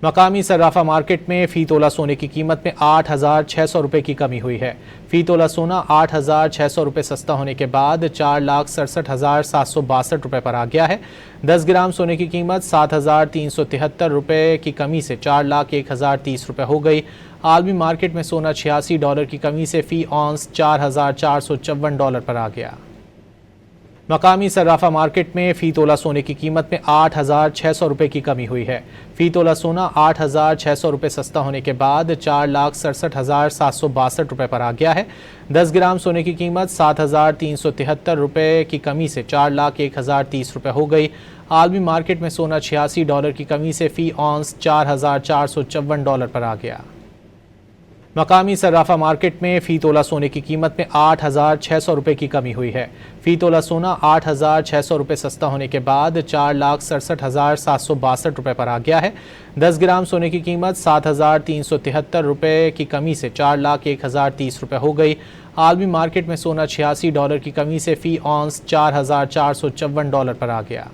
मकामी सर्राफा मार्केट में फ़ी तोला सोने की कीमत में 8,600 रुपये की कमी हुई है। फ़ी तोला सोना 8,600 रुपये सस्ता होने के बाद 4,67,762 रुपये पर आ गया है। 10 ग्राम सोने की कीमत 7,373 रुपये की कमी से 4,01,030 रुपये हो गई। आलमी मार्केट में सोना $86 की कमी से फ़ी औंस $4,454 पर आ गया। मकामी सर्राफा मार्केट में फ़ी तोला सोने की कीमत में 8,600 रुपये की कमी हुई है। फ़ी तोला सोना 8,600 रुपये सस्ता होने के बाद 4,67,762 रुपये पर आ गया है। 10 ग्राम सोने की कीमत 7,373 रुपये की कमी से 4,01,030 रुपये हो गई। आलमी मार्केट में सोना $86 की कमी से फ़ी औंस $4,454 पर आ गया। मकामी सर्राफा मार्केट में फ़ी तोला सोने की कीमत में 8,600 रुपये की कमी हुई है। फ़ी तोला सोना 8,600 रुपये सस्ता होने के बाद 4,67,762 रुपये पर आ गया है। 10 ग्राम सोने की कीमत 7,373 रुपये की कमी से 4,01,030 रुपये हो गई। आलमी मार्केट में सोना $86 की कमी से फ़ी औंस $4,454 पर आ गया।